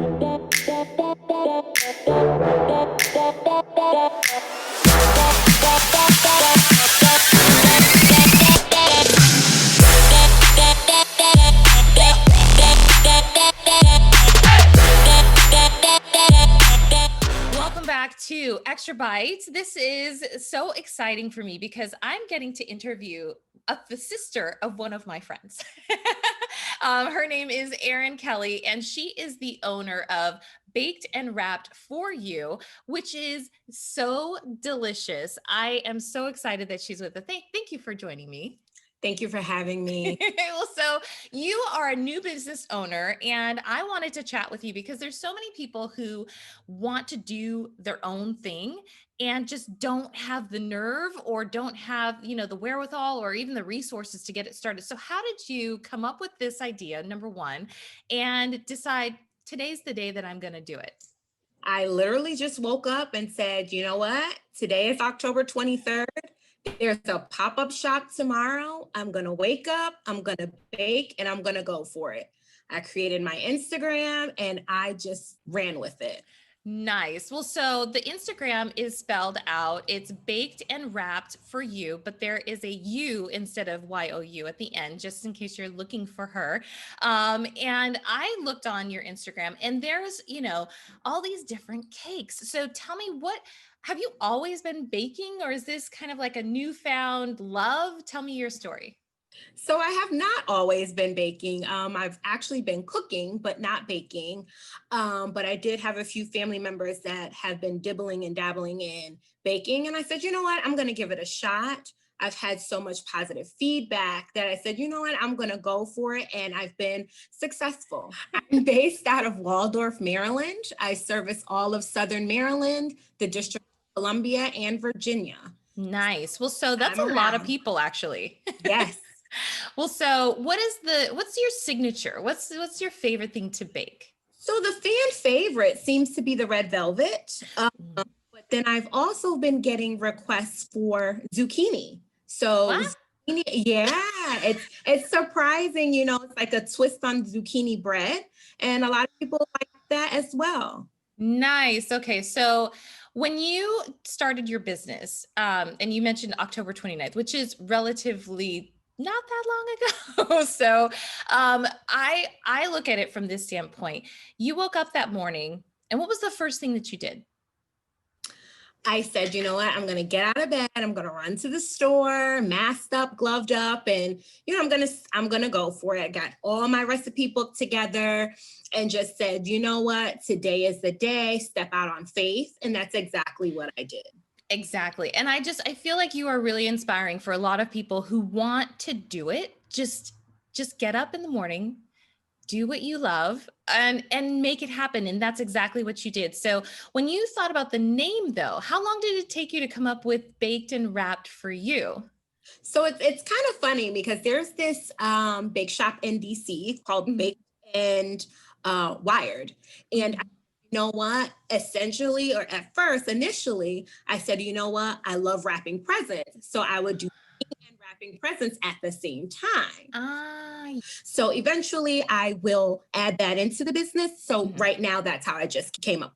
Welcome back to Extrabyte. This is so exciting for me because I'm getting to interview the sister of one of my friends. Her name is Erin Kelley, and she is the owner of Baked and Wrapped for You, which is so delicious. I am so excited that she's with us. Thank you for joining me. Thank you for having me. Well, so you are a new business owner, and I wanted to chat with you because there's so many people who want to do their own thing and just don't have the nerve or don't have, the wherewithal or even the resources to get it started. So how did you come up with this idea, number one, and decide today's the day that I'm going to do it? I literally just woke up and said, you know what? Today is October 23rd. There's a pop-up shop tomorrow. I'm going to wake up, I'm going to bake, and I'm going to go for it. I created my Instagram and I just ran with it. Nice. Well, so the Instagram is spelled out. It's Baked and Wrapped for You, but there is a U instead of YOU at the end, just in case you're looking for her. And I looked on your Instagram and there's, all these different cakes. So tell me, have you always been baking, or is this kind of like a newfound love? Tell me your story. So I have not always been baking. I've actually been cooking, but not baking. But I did have a few family members that have been dibbling and dabbling in baking. And I said, you know what, I'm going to give it a shot. I've had so much positive feedback that I said, you know what, I'm going to go for it. And I've been successful. I'm based out of Waldorf, Maryland. I service all of Southern Maryland, the District of Columbia, and Virginia. Nice. Well, so that's a lot of people, actually. Yes. Well, so what's your signature? What's your favorite thing to bake? So the fan favorite seems to be the red velvet. But then I've also been getting requests for zucchini. So zucchini, yeah, it's surprising, it's like a twist on zucchini bread. And a lot of people like that as well. Nice. Okay. So when you started your business, and you mentioned October 29th, which is relatively not that long ago. So I look at it from this standpoint. You woke up that morning, and what was the first thing that you did? I said, you know what, I'm going to get out of bed. I'm going to run to the store, masked up, gloved up, and, I'm going to go for it. I got all my recipe book together and just said, you know what, today is the day, step out on faith. And that's exactly what I did. Exactly. And I feel like you are really inspiring for a lot of people who want to do it. Just get up in the morning, do what you love, and make it happen. And that's exactly what you did. So when you thought about the name, though, how long did it take you to come up with Baked and Wrapped for You? So it's kind of funny because there's this bake shop in DC called Baked and Wired. And you know what, essentially, or at first, initially, I said, you know what, I love wrapping presents. So I would do and wrapping presents at the same time. So eventually I will add that into the business. So right now, that's how I just came up.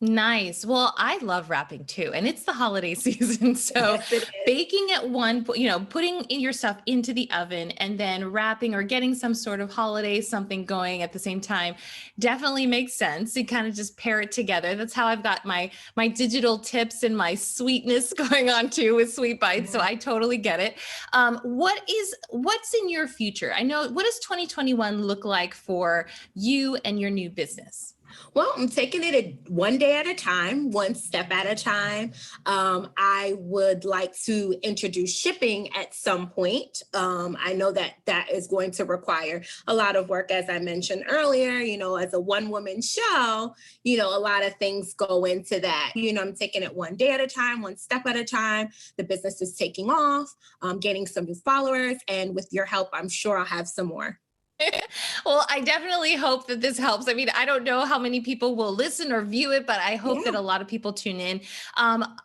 Nice. Well, I love wrapping too, and it's the holiday season. So Yes, baking at one, putting your stuff into the oven and then wrapping or getting some sort of holiday something going at the same time definitely makes sense. You kind of just pair it together. That's how I've got my digital tips and my sweetness going on too with Sweet Bites. So I totally get it. What's in your future? I know, what does 2021 look like for you and your new business? Well, I'm taking it one day at a time, one step at a time. I would like to introduce shipping at some point. I know that is going to require a lot of work, as I mentioned earlier, as a one-woman show, a lot of things go into that. I'm taking it one day at a time, one step at a time. The business is taking off, gaining some new followers, and with your help, I'm sure I'll have some more. Well, I definitely hope that this helps. I mean, I don't know how many people will listen or view it, but I hope that Yeah. a lot of people tune in.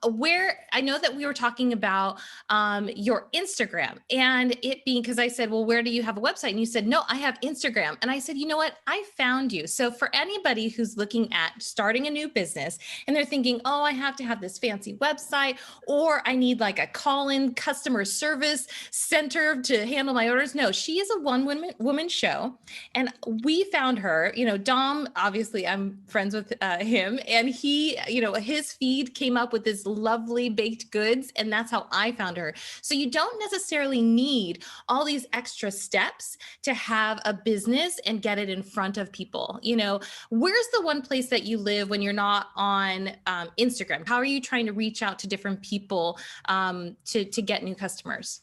Where I know that we were talking about your Instagram and it being, because I said, well, where do you have a website? And you said, no, I have Instagram. And I said, you know what? I found you. So for anybody who's looking at starting a new business and they're thinking, oh, I have to have this fancy website, or I need like a call-in customer service center to handle my orders. No, she is a one woman show. And we found her, Dom, obviously I'm friends with him, and he, his feed came up with this lovely baked goods. And that's how I found her. So you don't necessarily need all these extra steps to have a business and get it in front of people. Where's the one place that you live when you're not on Instagram? How are you trying to reach out to different people to get new customers?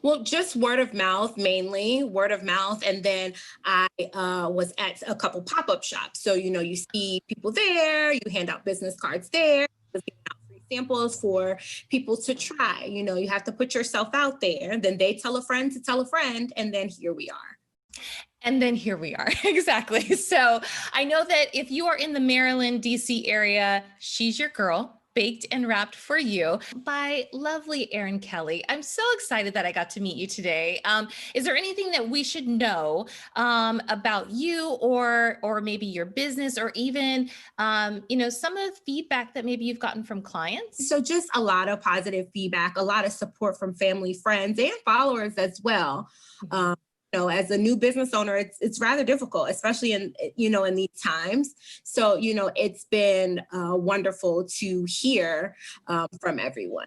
Well, just word of mouth, mainly word of mouth. And then I was at a couple pop-up shops. So, you see people there, you hand out business cards there, giving out free samples for people to try. You have to put yourself out there. Then they tell a friend to tell a friend. And then here we are. And then here we are. Exactly. So I know that if you are in the Maryland, DC area, she's your girl. Baked and Wrapped for You by lovely Erin Kelley. I'm so excited that I got to meet you today. Is there anything that we should know about you or maybe your business, or even some of the feedback that maybe you've gotten from clients? So just a lot of positive feedback, a lot of support from family, friends, and followers as well. As a new business owner, it's rather difficult, especially in these times. So, it's been wonderful to hear from everyone.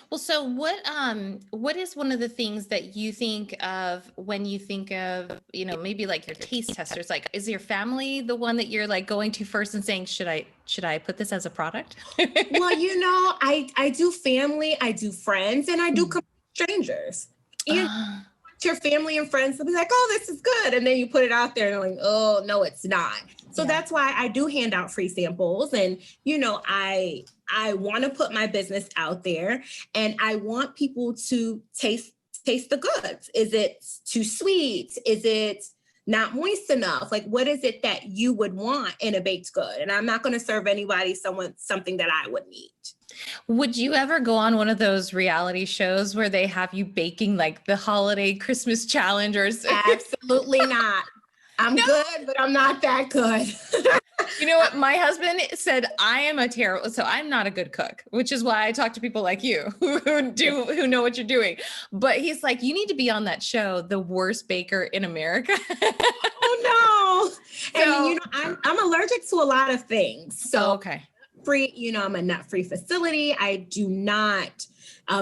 Well, so what is one of the things that you think of when you think of, maybe like your taste testers? Like, is your family the one that you're like going to first and saying, should I put this as a product? Well, I do family, I do friends, and I do strangers. And your family and friends will be like, oh, this is good. And then you put it out there and like, oh, no, it's not. So that's why I do hand out free samples. And, I want to put my business out there, and I want people to taste the goods. Is it too sweet? Is it not moist enough? Like, what is it that you would want in a baked good? And I'm not going to serve anybody something that I would need. Would you ever go on one of those reality shows where they have you baking like the holiday Christmas challenge or Absolutely not. I'm good, but I'm not that good. You know what? My husband said I am so I'm not a good cook, which is why I talk to people like you who know what you're doing. But he's like, you need to be on that show, The Worst Baker in America. Oh no. And I'm allergic to a lot of things. So okay. Free, I'm a nut-free facility. I do not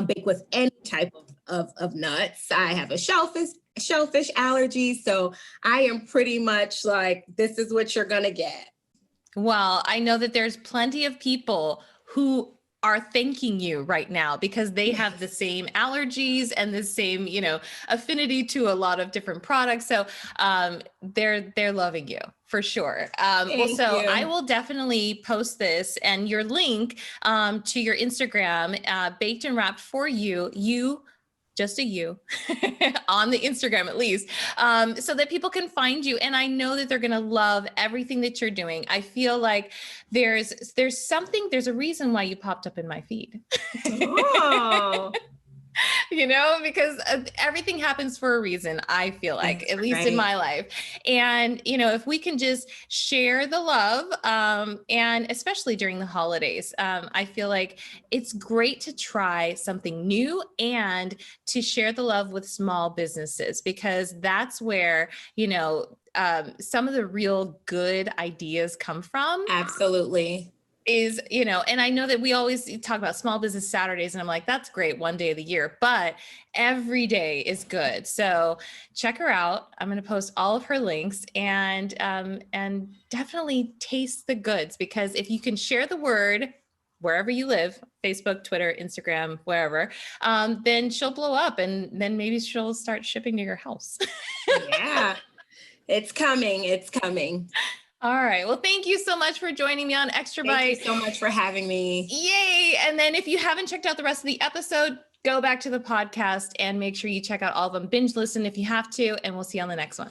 bake with any type of nuts. I have a shellfish allergy. So I am pretty much like, this is what you're going to get. Well, I know that there's plenty of people who are thanking you right now because they have the same allergies and the same, affinity to a lot of different products. So they're loving you for sure. Thank you. I will definitely post this and your link to your Instagram, Baked and Wrapped for You. Just a you on the Instagram, at least, so that people can find you. And I know that they're going to love everything that you're doing. I feel like there's a reason why you popped up in my feed. Oh. Because everything happens for a reason, I feel like, at least in my life. And, if we can just share the love, and especially during the holidays, I feel like it's great to try something new and to share the love with small businesses, because that's where, some of the real good ideas come from. Absolutely. And I know that we always talk about Small Business Saturdays, and I'm like, that's great one day of the year, but every day is good. So check her out. I'm going to post all of her links, and definitely taste the goods, because if you can share the word wherever you live, Facebook, Twitter, Instagram, wherever, then she'll blow up, and then maybe she'll start shipping to your house. Yeah, it's coming. It's coming. All right. Well, thank you so much for joining me on Extrabyte. Thank you so much for having me. Yay. And then if you haven't checked out the rest of the episode, go back to the podcast and make sure you check out all of them. Binge listen if you have to, and we'll see you on the next one.